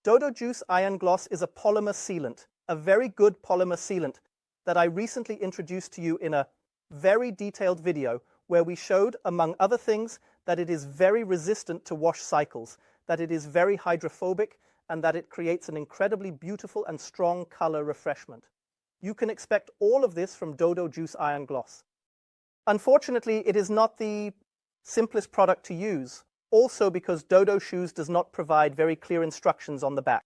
Dodo Juice Iron Gloss is a polymer sealant, a very good polymer sealant that I recently introduced to you in a very detailed video where we showed, among other things, that it is very resistant to wash cycles, that it is very hydrophobic, and that it creates an incredibly beautiful and strong color refreshment. You can expect all of this from Dodo Juice Iron Gloss. Unfortunately, it is not the simplest product to use, also because Dodo Shoes does not provide very clear instructions on the back.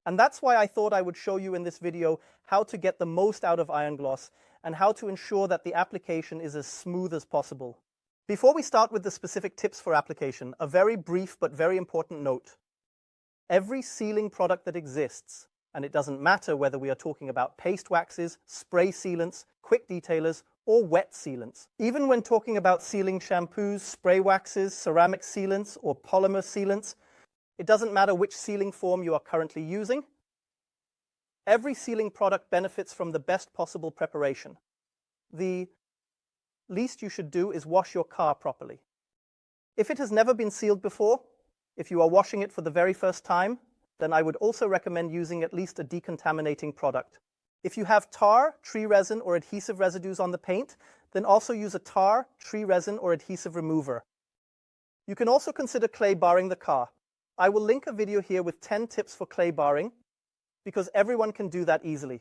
And that's why I thought I would show you in this video how to get the most out of Iron Gloss and how to ensure that the application is as smooth as possible. Before we start with the specific tips for application, a very brief but very important note. Every sealing product that exists, and it doesn't matter whether we are talking about paste waxes, spray sealants, quick detailers, or wet sealants. Even when talking about sealing shampoos, spray waxes, ceramic sealants, or polymer sealants, it doesn't matter which sealing form you are currently using. Every sealing product benefits from the best possible preparation. The least you should do is wash your car properly. If it has never been sealed before, if you are washing it for the very first time, then I would also recommend using at least a decontaminating product. If you have tar, tree resin, or adhesive residues on the paint, then also use a tar, tree resin, or adhesive remover. You can also consider clay barring the car. I will link a video here with 10 tips for clay barring, because everyone can do that easily.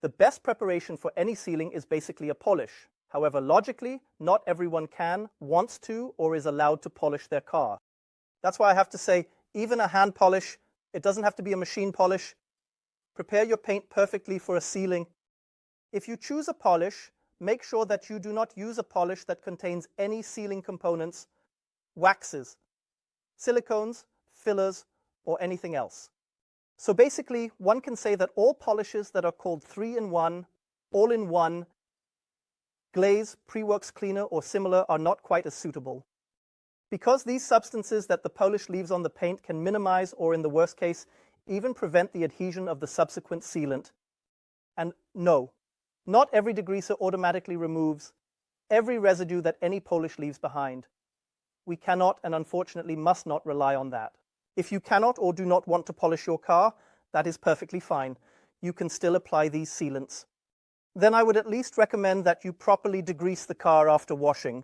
The best preparation for any sealing is basically a polish. However, logically, not everyone can, wants to, or is allowed to polish their car. That's why I have to say, even a hand polish, it doesn't have to be a machine polish. Prepare your paint perfectly for a sealing. If you choose a polish, make sure that you do not use a polish that contains any sealing components, waxes, silicones, fillers, or anything else. So basically, one can say that all polishes that are called 3-in-1, all-in-one, glaze, pre-works cleaner, or similar are not quite as suitable. Because these substances that the polish leaves on the paint can minimize, or in the worst case, even prevent the adhesion of the subsequent sealant. And no, not every degreaser automatically removes every residue that any polish leaves behind. We cannot and unfortunately must not rely on that. If you cannot or do not want to polish your car, that is perfectly fine. You can still apply these sealants. Then I would at least recommend that you properly degrease the car after washing.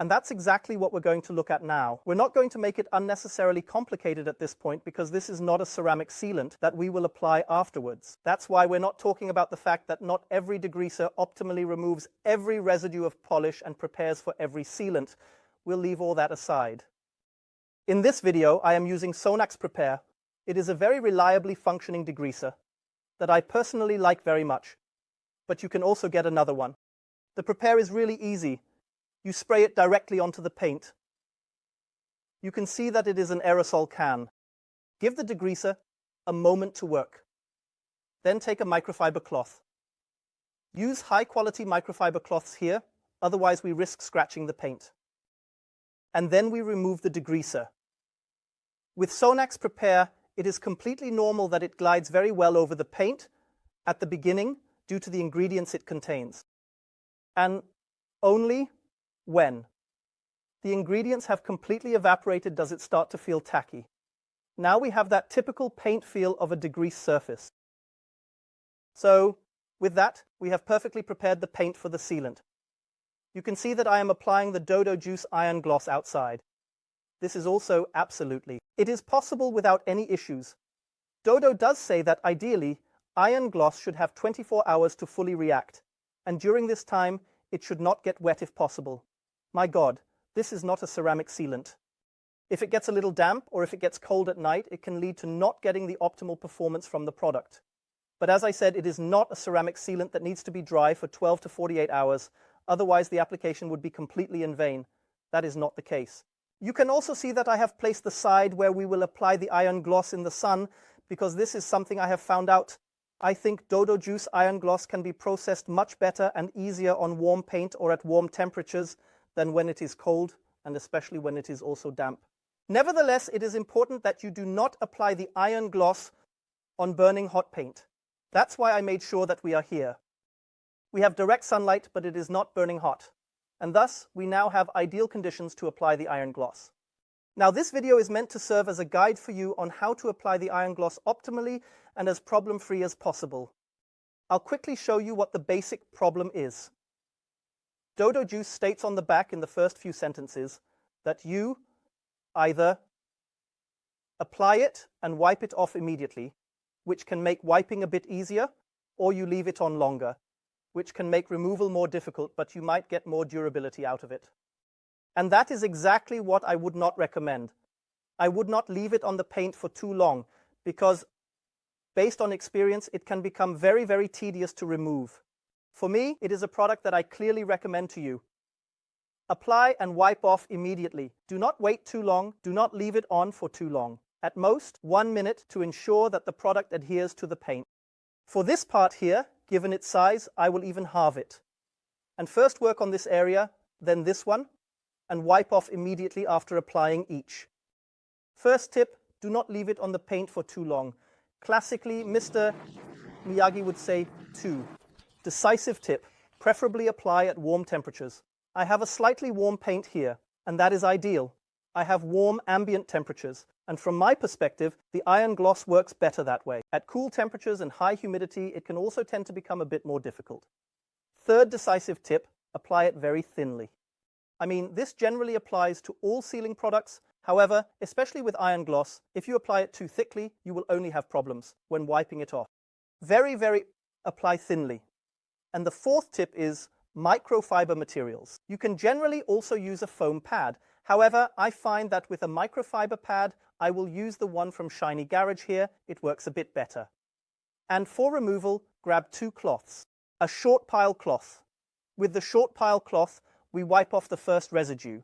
And that's exactly what we're going to look at now. We're not going to make it unnecessarily complicated at this point because this is not a ceramic sealant that we will apply afterwards. That's why we're not talking about the fact that not every degreaser optimally removes every residue of polish and prepares for every sealant. We'll leave all that aside. In this video, I am using Sonax Prepare. It is a very reliably functioning degreaser that I personally like very much, but you can also get another one. The Prepare is really easy. You spray it directly onto the paint. You can see that it is an aerosol can. Give the degreaser a moment to work. Then take a microfiber cloth. Use high-quality microfiber cloths here, otherwise we risk scratching the paint. And then we remove the degreaser. With Sonax Prepare, it is completely normal that it glides very well over the paint at the beginning due to the ingredients it contains. And only when the ingredients have completely evaporated does it start to feel tacky. Now we have that typical paint feel of a degreased surface. So, with that, we have perfectly prepared the paint for the sealant. You can see that I am applying the Dodo Juice Iron Gloss outside. This is also absolutely. It is possible without any issues. Dodo does say that ideally, iron gloss should have 24 hours to fully react, and during this time, it should not get wet if possible. My God, this is not a ceramic sealant. If it gets a little damp or if it gets cold at night, it can lead to not getting the optimal performance from the product. But as I said, it is not a ceramic sealant that needs to be dry for 12 to 48 hours. Otherwise, the application would be completely in vain. That is not the case. You can also see that I have placed the side where we will apply the iron gloss in the sun, because this is something I have found out. I think Dodo Juice Iron Gloss can be processed much better and easier on warm paint or at warm temperatures than when it is cold, and especially when it is also damp. Nevertheless, it is important that you do not apply the iron gloss on burning hot paint. That's why I made sure that we are here. We have direct sunlight, but it is not burning hot. And thus, we now have ideal conditions to apply the iron gloss. Now, this video is meant to serve as a guide for you on how to apply the iron gloss optimally and as problem-free as possible. I'll quickly show you what the basic problem is. Dodo Juice states on the back in the first few sentences that you either apply it and wipe it off immediately, which can make wiping a bit easier, or you leave it on longer, which can make removal more difficult, but you might get more durability out of it. And that is exactly what I would not recommend. I would not leave it on the paint for too long, because based on experience, it can become very, very tedious to remove. For me, it is a product that I clearly recommend to you. Apply and wipe off immediately. Do not wait too long. Do not leave it on for too long. At most, 1 minute to ensure that the product adheres to the paint. For this part here, given its size, I will even halve it. And first work on this area, then this one, and wipe off immediately after applying each. First tip, do not leave it on the paint for too long. Classically, Mr. Miyagi would say 2. Decisive tip, preferably apply at warm temperatures. I have a slightly warm paint here, and that is ideal. I have warm ambient temperatures, and from my perspective, the iron gloss works better that way. At cool temperatures and high humidity, it can also tend to become a bit more difficult. Third decisive tip, apply it very thinly. I mean, this generally applies to all sealing products. However, especially with iron gloss, if you apply it too thickly, you will only have problems when wiping it off. Very apply thinly. And the fourth tip is microfiber materials. You can generally also use a foam pad. However, I find that with a microfiber pad, I will use the one from Shiny Garage here. It works a bit better. And for removal, grab 2 cloths. A short pile cloth. With the short pile cloth, we wipe off the first residue,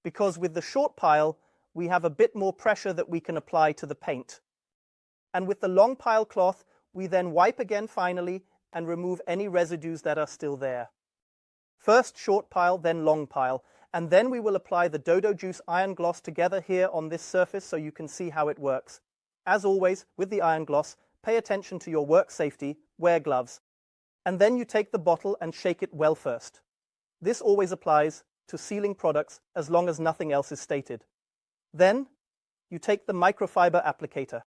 because with the short pile, we have a bit more pressure that we can apply to the paint. And with the long pile cloth, we then wipe again finally and remove any residues that are still there. First short pile, then long pile, and then we will apply the Dodo Juice iron gloss together here on this surface so you can see how it works. As always, with the iron gloss, pay attention to your work safety, wear gloves, and then you take the bottle and shake it well first. This always applies to sealing products as long as nothing else is stated. Then, you take the microfiber applicator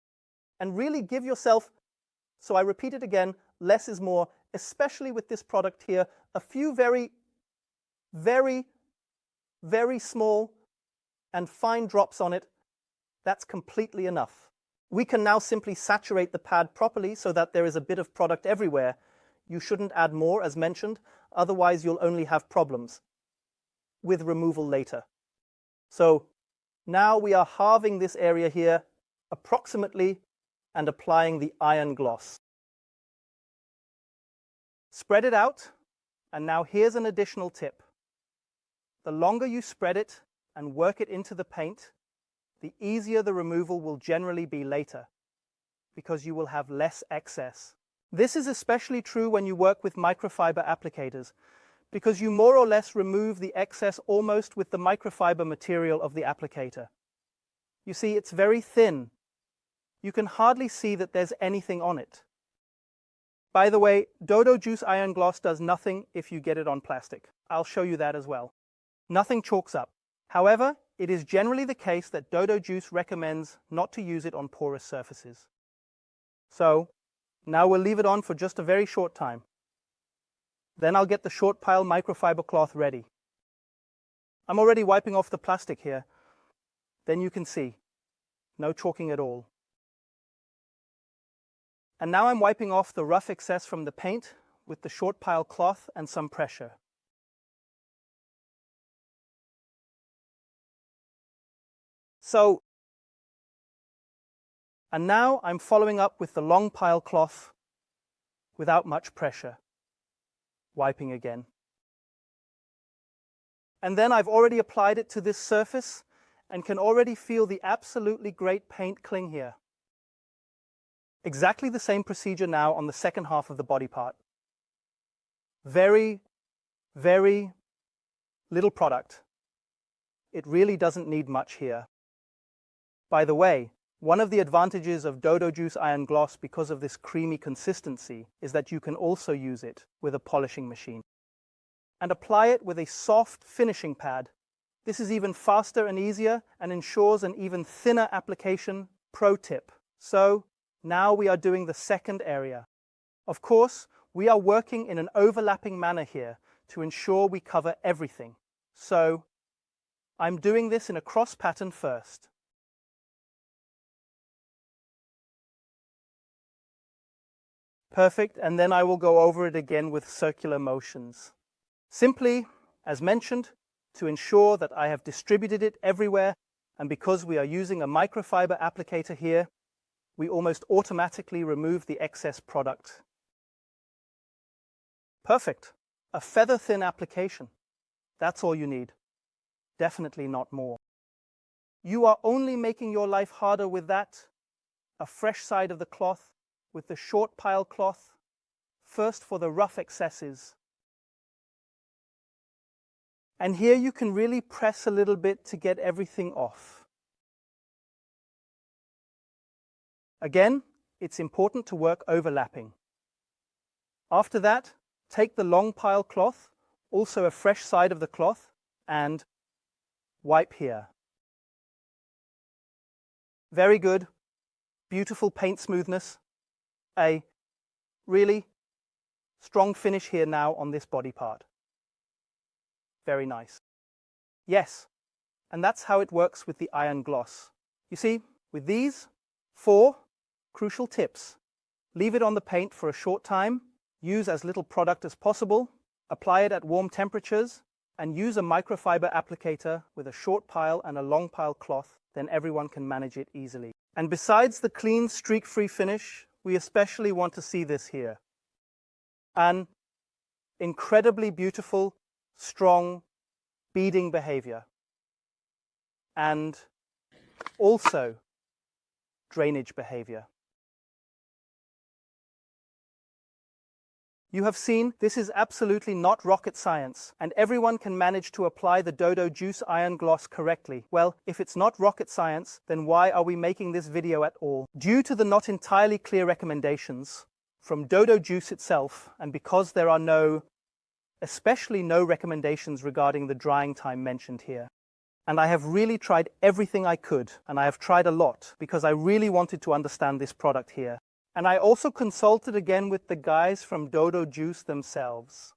and really give yourself, so I repeat it again, less is more, especially with this product here, a few very small and fine drops on it. That's completely enough. We can now simply saturate the pad properly so that there is a bit of product everywhere. You shouldn't add more, as mentioned, otherwise you'll only have problems with removal later. So now we are halving this area here approximately and applying the iron gloss. Spread it out, and now here's an additional tip. The longer you spread it and work it into the paint, the easier the removal will generally be later, because you will have less excess. This is especially true when you work with microfiber applicators, because you more or less remove the excess almost with the microfiber material of the applicator. You see, it's very thin. You can hardly see that there's anything on it. By the way, Dodo Juice iron gloss does nothing if you get it on plastic. I'll show you that as well. Nothing chalks up. However, it is generally the case that Dodo Juice recommends not to use it on porous surfaces. So, now we'll leave it on for just a very short time. Then I'll get the short pile microfiber cloth ready. I'm already wiping off the plastic here. Then you can see, no chalking at all. And now I'm wiping off the rough excess from the paint with the short pile cloth and some pressure. And now I'm following up with the long pile cloth without much pressure, wiping again. And then I've already applied it to this surface and can already feel the absolutely great paint cling here. Exactly the same procedure now on the second half of the body part. Very little product. It really doesn't need much here. By the way, one of the advantages of Dodo Juice iron gloss because of this creamy consistency is that you can also use it with a polishing machine and apply it with a soft finishing pad This is even faster and easier and ensures an even thinner application. Pro tip. So, now we are doing the second area. Of course, we are working in an overlapping manner here to ensure we cover everything. So, I'm doing this in a cross pattern first. Perfect, and then I will go over it again with circular motions. Simply, as mentioned, to ensure that I have distributed it everywhere, and because we are using a microfiber applicator here, we almost automatically remove the excess product. Perfect. A feather-thin application. That's all you need. Definitely not more. You are only making your life harder with that. A fresh side of the cloth with the short pile cloth, first for the rough excesses. And here you can really press a little bit to get everything off. Again, it's important to work overlapping. After that, take the long pile cloth, also a fresh side of the cloth, and wipe here. Very good. Beautiful paint smoothness. A really strong finish here now on this body part. Very nice. Yes, and that's how it works with the iron gloss. You see, with these 4 crucial tips, leave it on the paint for a short time, use as little product as possible, apply it at warm temperatures, and use a microfiber applicator with a short pile and a long pile cloth, then everyone can manage it easily. And besides the clean, streak-free finish, we especially want to see this here. An incredibly beautiful, strong beading behavior. And also drainage behavior. You have seen this is absolutely not rocket science, and everyone can manage to apply the Dodo Juice Iron Gloss correctly. Well, if it's not rocket science, then why are we making this video at all? Due to the not entirely clear recommendations from Dodo Juice itself, and because there are especially no recommendations regarding the drying time mentioned here. And I have really tried everything I could, and I have tried a lot, because I really wanted to understand this product here. And I also consulted again with the guys from Dodo Juice themselves.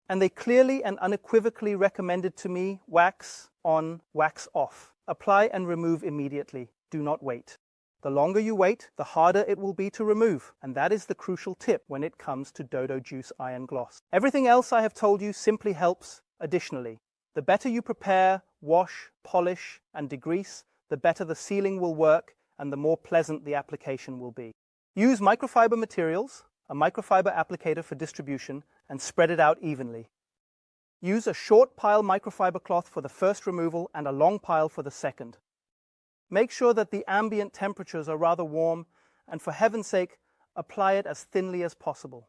And they clearly and unequivocally recommended to me wax on, wax off. Apply and remove immediately. Do not wait. The longer you wait, the harder it will be to remove. And that is the crucial tip when it comes to Dodo Juice Iron Gloss. Everything else I have told you simply helps additionally. The better you prepare, wash, polish, and degrease, the better the sealing will work and the more pleasant the application will be. Use microfiber materials, a microfiber applicator for distribution, and spread it out evenly. Use a short pile microfiber cloth for the first removal and a long pile for the second. Make sure that the ambient temperatures are rather warm, and for heaven's sake, apply it as thinly as possible.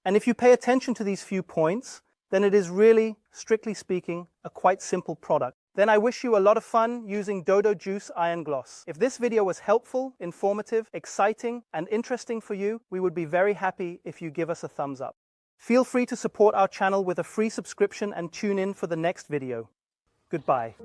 And if you pay attention to these few points, then it is really, strictly speaking, a quite simple product. Then I wish you a lot of fun using Dodo Juice Iron Gloss. If this video was helpful, informative, exciting, and interesting for you, we would be very happy if you give us a thumbs up. Feel free to support our channel with a free subscription and tune in for the next video. Goodbye.